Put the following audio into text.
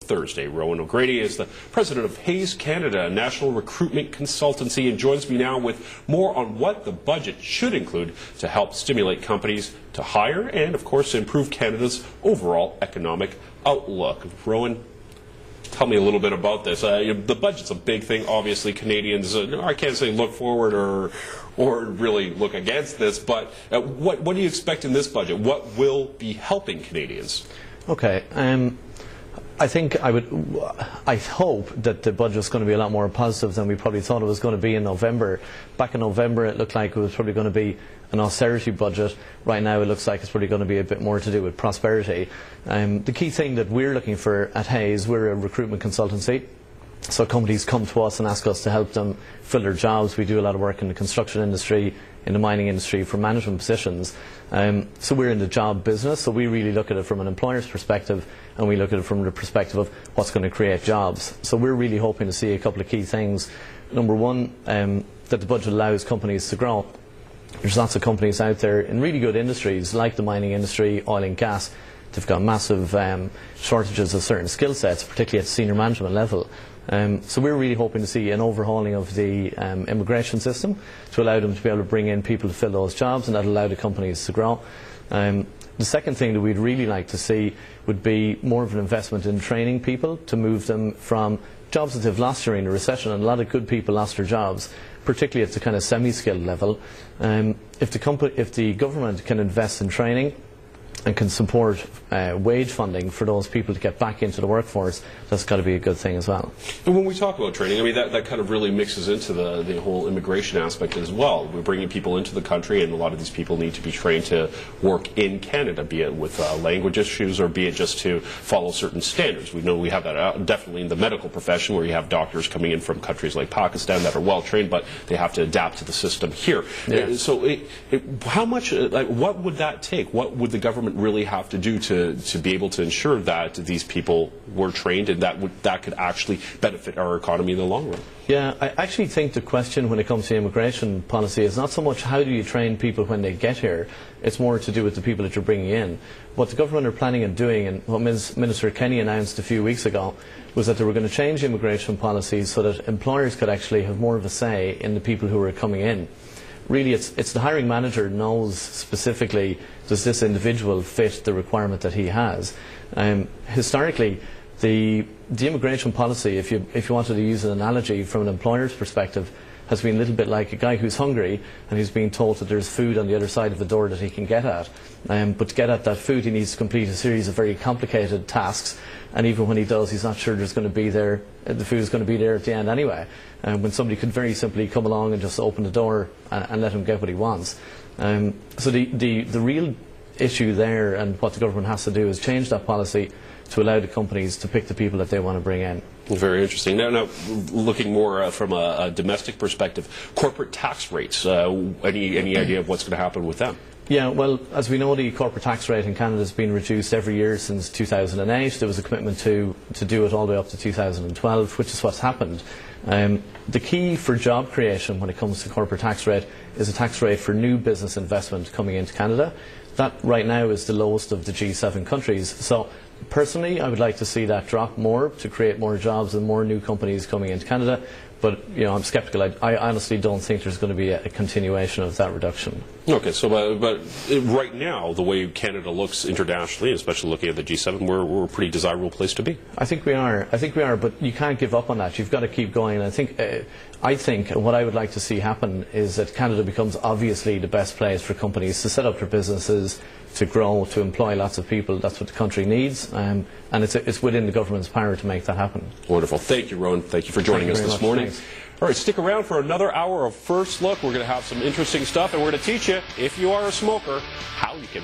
Thursday. Rowan O Grady is the president of Hayes Canada, a national recruitment consultancy, and joins me now with more on what the budget should include to help stimulate companies to hire and, of course, improve Canada's overall economic outlook. Rowan, tell me a little bit about this. The budget's a big thing. Obviously, Canadians, I can't say look forward or really look against this, but what do you expect in this budget? What will be helping Canadians? Okay. I hope that the budget is going to be a lot more positive than we probably thought it was going to be in November. Back in November, it looked like it was probably going to be an austerity budget. Right now, it looks like it's probably going to be a bit more to do with prosperity. The key thing that we're looking for at Hayes, we're a recruitment consultancy. So companies come to us and ask us to help them fill their jobs. We do a lot of work in the construction industry, in the mining industry for management positions. So we're in the job business, so we really look at it from an employer's perspective, and we look at it from the perspective of what's going to create jobs. So we're really hoping to see a couple of key things. Number one, that the budget allows companies to grow. There's lots of companies out there in really good industries like the mining industry, oil and gas. They've got massive shortages of certain skill sets, particularly at senior management level. So we're really hoping to see an overhauling of the immigration system to allow them to be able to bring in people to fill those jobs, and that allow the companies to grow. The second thing that we'd really like to see would be more of an investment in training people to move them from jobs that they've lost during the recession, and a lot of good people lost their jobs, particularly at the kind of semi-skilled level. If the government can invest in training and can support wage funding for those people to get back into the workforce, that's got to be a good thing as well. And when we talk about training, I mean, that kind of really mixes into the whole immigration aspect as well. We're bringing people into the country, and a lot of these people need to be trained to work in Canada, be it with language issues or be it just to follow certain standards. We know we have that definitely in the medical profession, where you have doctors coming in from countries like Pakistan that are well trained, but they have to adapt to the system here. Yeah. So how much, what would that take? What would the government really have to do to be able to ensure that these people were trained and that could actually benefit our economy in the long run? Yeah, I actually think the question when it comes to immigration policy is not so much how do you train people when they get here, it's more to do with the people that you're bringing in. What the government are planning on doing, and what Minister Kenny announced a few weeks ago, was that they were going to change immigration policies so that employers could actually have more of a say in the people who are coming in. Really, it's the hiring manager knows specifically, does this individual fit the requirement that he has. Historically, the immigration policy, if you wanted to use an analogy from an employer's perspective, has been a little bit like a guy who's hungry and he's being told that there's food on the other side of the door that he can get at. But to get at that food, he needs to complete a series of very complicated tasks, and even when he does, he's not sure there's going to be there, the food is going to be there at the end anyway. When somebody could very simply come along and just open the door and let him get what he wants. So the real issue there, and what the government has to do, is change that policy to allow the companies to pick the people that they want to bring in. Very interesting. Now looking more from a domestic perspective, corporate tax rates, any idea of what's going to happen with them? Yeah, well, as we know, the corporate tax rate in Canada has been reduced every year since 2008. There was a commitment to do it all the way up to 2012, which is what's happened. The key for job creation when it comes to corporate tax rate is a tax rate for new business investment coming into Canada. That right now is the lowest of the G7 countries. So personally, I would like to see that drop more to create more jobs and more new companies coming into Canada. But I'm sceptical. I honestly don't think there's going to be a continuation of that reduction. Okay, so but right now, the way Canada looks internationally, especially looking at the G7, we're a pretty desirable place to be. I think we are. But you can't give up on that. You've got to keep going. I think what I would like to see happen is that Canada becomes obviously the best place for companies to set up their businesses, to grow, to employ lots of people. That's what the country needs, and it's within the government's power to make that happen. Wonderful. Thank you, Rowan. Thank you for joining us this morning. Thanks. All right, stick around for another hour of First Look. We're going to have some interesting stuff, and we're going to teach you, if you are a smoker, how you can